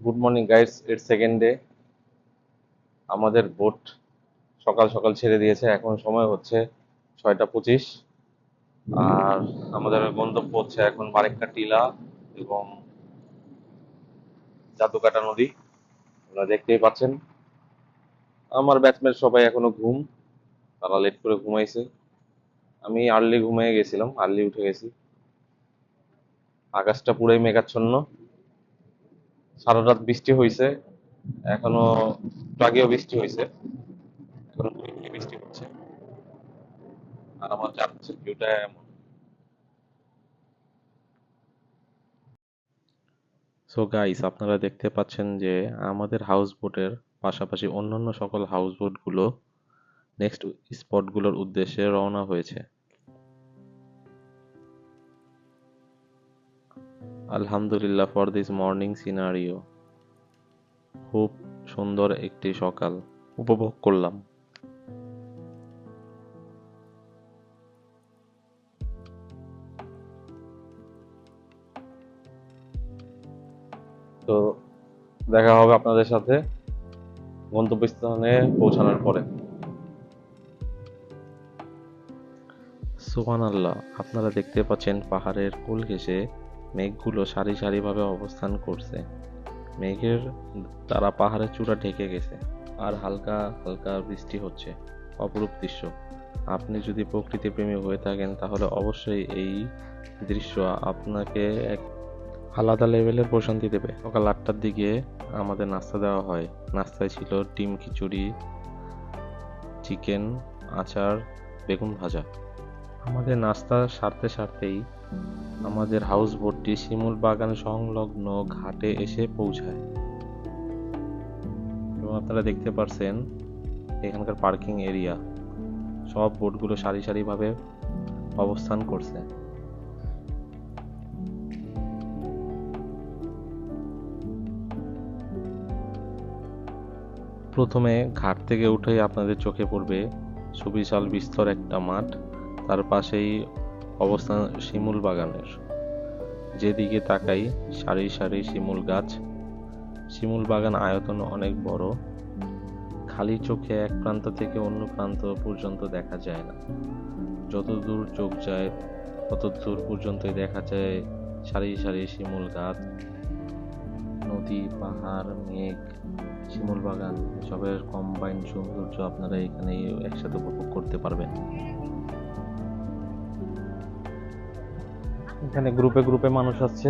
Good morning guys, এর second day. আমাদের boat সকাল সকাল ছেড়ে দিয়েছে। এখন সময় হচ্ছে 6টা 25। আর আমাদের গন্তব্য হচ্ছে এখন বারেক্কা টিলা এবং জাদুকাটা নদী। আপনারা দেখতেই পাচ্ছেন আমার ব্যাচমেট সবাই এখনো ঘুম, তারা লেট করে ঘুমাইছে। আমি আর্লি ঘুমিয়ে গেছিলাম, আর্লি উঠে গেছি। আকাশটা পুরাই মেঘাচ্ছন্ন, সারা রাত বৃষ্টি হয়েছে, এখনো একটু আগেও বৃষ্টি হয়েছে, এখন বৃষ্টি হচ্ছে। আর আমার চারপাশের ভিউটা এমন। সো গাইস, আপনারা দেখতে পাচ্ছেন যে আমাদের হাউস বোটের পাশাপাশি অন্যান্য সকল হাউস বোটগুলো নেক্সট স্পটগুলোর উদ্দেশ্যে রওনা হয়েছে। আলহামদুলিল্লাহ ফর দিস মর্নিং সিনারিও। খুব সুন্দর একটি সকাল উপভোগ করলাম। তো দেখা হবে আপনাদের সাথে গন্তব্যস্থানে পৌঁছানোর পরে। সুবহানাল্লাহ, আপনারা দেখতে পাচ্ছেন পাহাড়ের কোল ঘেঁষে মেঘগুলো সারি সারিভাবে অবস্থান করছে। মেঘের দ্বারা পাহাড়ের চূড়া ঢেকে গেছে আর হালকা হালকা বৃষ্টি হচ্ছে। অপরূপ দৃশ্য। আপনি যদি প্রকৃতি প্রেমী হয়ে থাকেন তাহলে অবশ্যই এই দৃশ্য আপনাকে এক আলাদা লেভেলের প্রশান্তি দেবে। সকাল 8টার দিকে আমাদের নাস্তা দেওয়া হয়। নাস্তায় ছিল ডিম খিচুড়ি, চিকেন, আচার, বেগুন ভাজা। আমাদের নাস্তা সারতে সারতেই আমাদের হাউস বোটটি শিমুল বাগান সংলগ্ন ঘাটে এসে পৌঁছায় এবং আপনারা দেখতে পারছেন এখানকার পার্কিং এরিয়া। সব বোটগুলো সারি সারিভাবে অবস্থান করছে। প্রথমে ঘাট থেকে উঠেই আপনাদের চোখে পড়বে সুবিশাল বিস্তর একটা মাঠ, তার পাশেই অবস্থান শিমুল বাগানের। যেদিকে তাকাই সারি সারি শিমুল গাছ। শিমুল বাগান আয়তন অনেক বড়, খালি চোখে এক প্রান্ত থেকে অন্য প্রান্ত পর্যন্ত দেখা যায় না। যত দূর চোখ যায় তত দূর পর্যন্তই দেখা যায় সারি সারি শিমুল গাছ, নদী, পাহাড়, মেঘ, শিমুল বাগান, এসবের কম্বাইন সৌন্দর্য আপনারা এখানে একসাথে উপভোগ করতে পারবেন। এখানে গ্রুপে গ্রুপে মানুষ আসছে।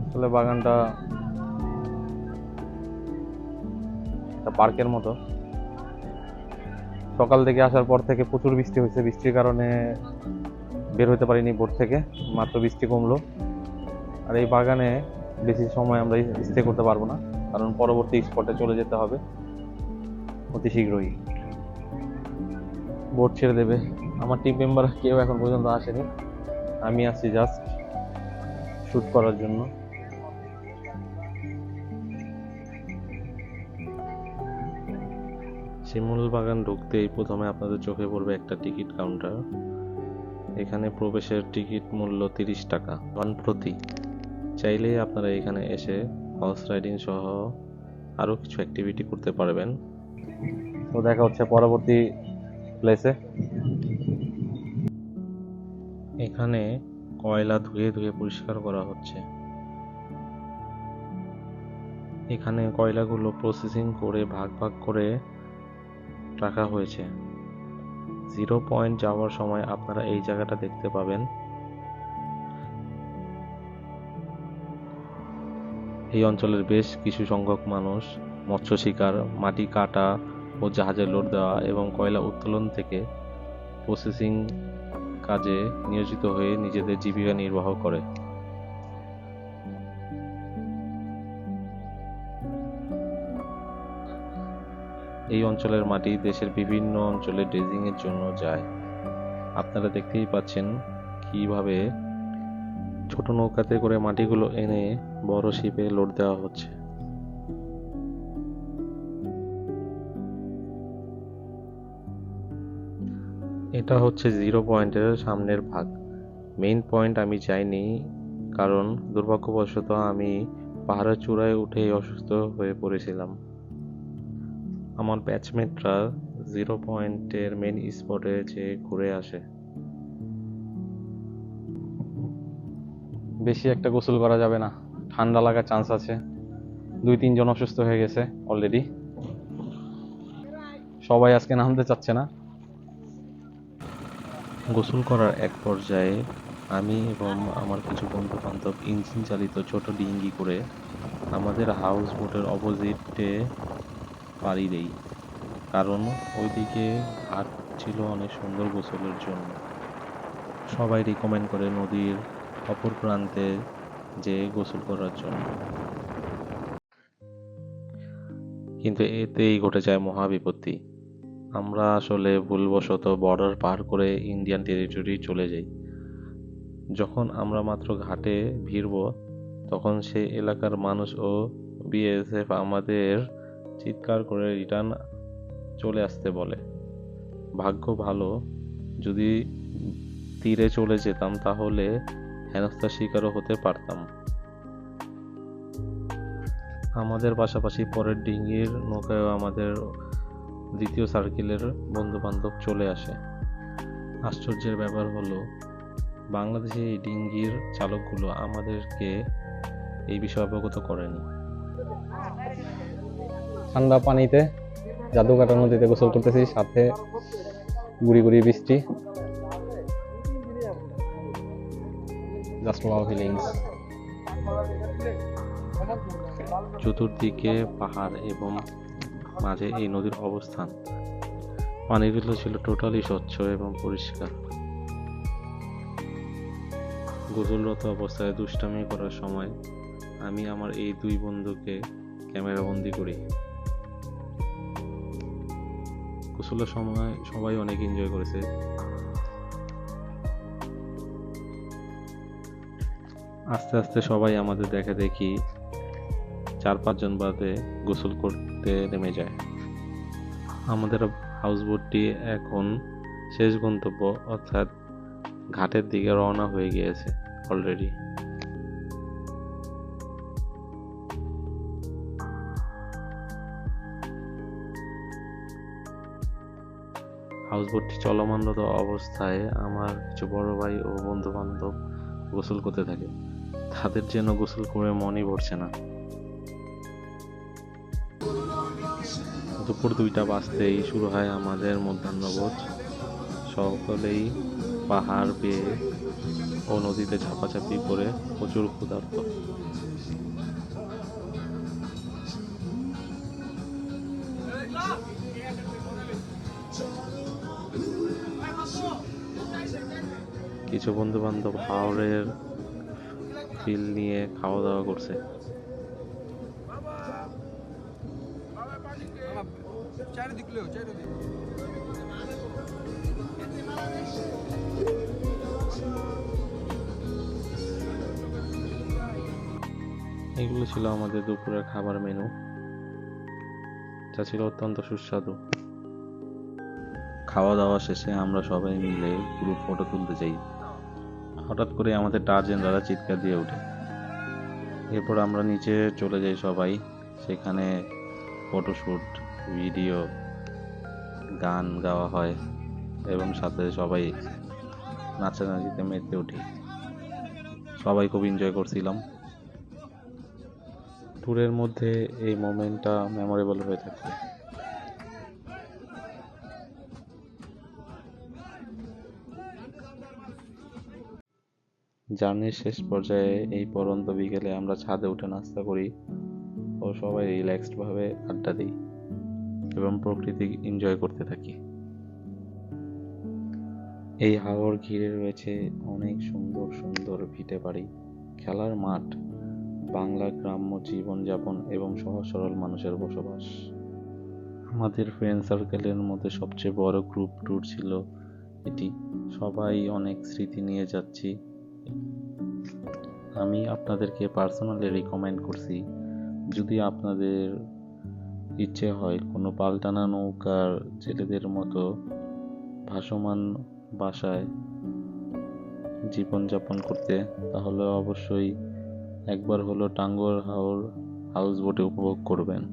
আসলে বাগানটা একটা পার্কের মতো। সকাল থেকে আসার পর থেকে প্রচুর বৃষ্টি হয়েছে, বৃষ্টির কারণে বের হতে পারিনি বোট থেকে, মাত্র বৃষ্টি কমলো। আর এই বাগানে বেশি সময় আমরা স্টে করতে পারবো না, কারণ পরবর্তী স্পটে চলে যেতে হবে অতি শীঘ্রই। বোট ছেড়ে দেবে। আমার টিম মেম্বার কেউ এখন পর্যন্ত আসেনি, আমি আসছি জাস্ট শুট করার জন্য। শিমুল বাগান ঢুকতেই প্রথমে আপনাদের চোখে পড়বে একটা টিকিট কাউন্টার। এখানে প্রবেশের টিকিট মূল্য 30 টাকা প্রতি। চাইলেই আপনারা এখানে এসে হর্স রাইডিং সহ আরো কিছু অ্যাক্টিভিটি করতে পারবেন। তো দেখা হচ্ছে পরবর্তী প্লেসে। এখানে কয়লা ধুয়ে ধুয়ে পরিষ্কার করা হচ্ছে। এখানে কয়লাগুলো প্রসেসিং করে ভাগ ভাগ করে রাখা হয়েছে। 0 পয়েন্ট যাওয়ার সময় আপনারা এই জায়গাটা দেখতে পাবেন। এই অঞ্চলের বেশ কিছু সংখ্যক মানুষ মৎস্য শিকার, মাটি কাটা ও জাহাজে লোড দেওয়া এবং কয়লা উত্তোলন থেকে প্রসেসিং কাজে নিয়োজিত হয়ে নিজেদের জীবিকা নির্বাহ করে। এই অঞ্চলের মাটি দেশের বিভিন্ন অঞ্চলে ড্রেজিং এর জন্য যায়। আপনারা দেখতেই পাচ্ছেন কিভাবে ছোট নৌকাতে করে মাটিগুলো এনে বড় শিপে লোড দেওয়া হচ্ছে। এটা হচ্ছে 0 পয়েন্টের সামনের ভাগ। মেইন পয়েন্ট আমি যাইনি, কারণ দুর্ভাগ্যবশত আমি পাহাড়ের চূড়ায় উঠেই অসুস্থ হয়ে পড়েছিলাম। আমার ব্যাচমেটরা 0 পয়েন্টের মেন স্পটে যেয়ে ঘুরে আসে। বেশি একটা গোসল করা যাবে না, ঠান্ডা লাগার চান্স আছে। 2-3 জন অসুস্থ হয়ে গেছে অলরেডি। সবাই আজকে নামতে চাচ্ছে না। গোসল করার এক পর্যায়ে আমি এবং আমার কিছু বন্ধু বান্ধব ইঞ্জিন চালিত ছোট ডিঙ্গি করে আমাদের হাউস বোটের অপোজিটে পাড়ি দেই, কারণ ওইদিকে ঘাট ছিল অনেক সুন্দর গোসলের জন্য। সবাই রিকমেন্ড করে নদীর অপর প্রান্তে যেয়ে গোসল করার জন্য, কিন্তু এতেই ঘটে যায় মহা বিপত্তি। আমরা আসলে ভুলবশত বর্ডার পার করে ইন্ডিয়ান টেরিটরি চলে যাই। যখন আমরা মাত্র ঘাটে ভিড়ব, তখন সেই এলাকার মানুষ ও বিএসএফ আমাদের চিৎকার করে রিটার্ন চলে আসতে বলে। ভাগ্য ভালো, যদি তীরে চলে যেতাম তাহলে হেনস্থার শিকারও হতে পারতাম। আমাদের পাশাপাশি পরের ডিঙ্গির নৌকায়ও আমাদের দ্বিতীয় সার্কেলের বন্ধু বান্ধব চলে আসে। আশ্চর্যের ব্যাপার হলো, বাংলাদেশে এই ডিঙ্গির চালকগুলো আমাদেরকে এই বিষয়ে অবগত করেনি। ঠান্ডা পানিতে জাদুকাটা নদীতে গোসল করতেছি, সাথে গুড়ি গুড়ি বৃষ্টি। Just wow feelings. চতুর্দিকে পাহাড় এবং মাঝে এই নদীর অবস্থান। পানিগুলো ছিল টোটালি স্বচ্ছ এবং পরিষ্কার। গোসলরত অবস্থায় দুষ্টামি করার সময় আমি আমার এই দুই বন্ধুকে ক্যামেরা বন্দি করি। গোসলের সময় সবাই অনেক এনজয় করেছে। আস্তে আস্তে সবাই আমাদের দেখা দেখি 4-5 জন বাদে গোসল করতে নেমে যায়। আমাদের হাউসবোটটি এখন শেষ গন্তব্য অর্থাৎ ঘাটের দিকে রওনা হয়ে গিয়েছে অলরেডি। হাউসবোটটি চলমানরত অবস্থায় আমার কিছু বড় ভাই ও বন্ধু বান্ধব গোসল করতে থাকে। তাদের যেন গোসল করে মনই ভরছে না। দুপুর 2টা বাজতেই শুরু হয় আমাদের মধ্যাহ্নভোজ। সকলেই পাহাড় বেয়ে ও নদীতে ঝাপাঝাপি করে প্রচুর ক্ষুধার্ত। কিছু বন্ধু বান্ধব হাওরের ফিল নিয়ে খাওয়া দাওয়া করছে। এগুলো ছিল আমাদের দুপুরের খাবার মেনু, যা ছিল অত্যন্ত সুস্বাদু। খাওয়া দাওয়া শেষে আমরা সবাই মিলে গ্রুপ ফটো তুলতে যাই। হঠাৎ করে আমাদের টার্জেন দাদা চিৎকার দিয়ে ওঠে। এরপর আমরা নিচে চলে যাই সবাই। সেখানে ফটোশ্যুট, ভিডিও, গান গাওয়া হয় এবং সাথে সবাই নাচানাচিতে মেতে উঠি। সবাই খুব এনজয় করছিলাম। ট্যুরের মধ্যে এই মোমেন্টটা মেমোরেবল হয়ে থাকবে। জার্নির শেষ পর্যায়ে এই পড়ন্ত বিকেলে আমরা ছাদে উঠে নাস্তা করি ও সবাই রিল্যাক্সড ভাবে আড্ডা দিই এবং প্রকৃতি এনজয় করতে থাকি। এই হাওর ঘিরে রয়েছে অনেক সুন্দর সুন্দর ভিটে বাড়ি, খেলার মাঠ, বাংলা গ্রাম্য জীবনযাপন এবং সহজ সরল মানুষের বসবাস। আমাদের ফ্রেন্ড সার্কেলের মধ্যে সবচেয়ে বড় গ্রুপ ট্যুর ছিল এটি। সবাই অনেক স্মৃতি নিয়ে যাচ্ছি। আমি আপনাদেরকে পার্সোনালি রিকমেন্ড করছি, যদি আপনাদের ইচ্ছে হয় কোনো পাল্টানা নৌকার জেলেদের মতো ভাসমান বাসায় জীবনযাপন করতে, তাহলে অবশ্যই একবার হলো টাঙ্গুয়ার হাউস বোটে উপভোগ করবেন।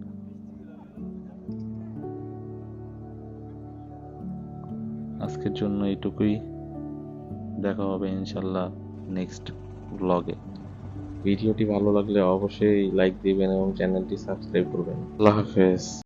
আজকের জন্য এইটুকুই, দেখা হবে ইনশাল্লাহ নেক্সট ব্লগে। ভিডিওটি ভালো লাগলে অবশ্যই লাইক দিবেন এবং চ্যানেলটি সাবস্ক্রাইব করবেন। আল্লাহ হাফেজ।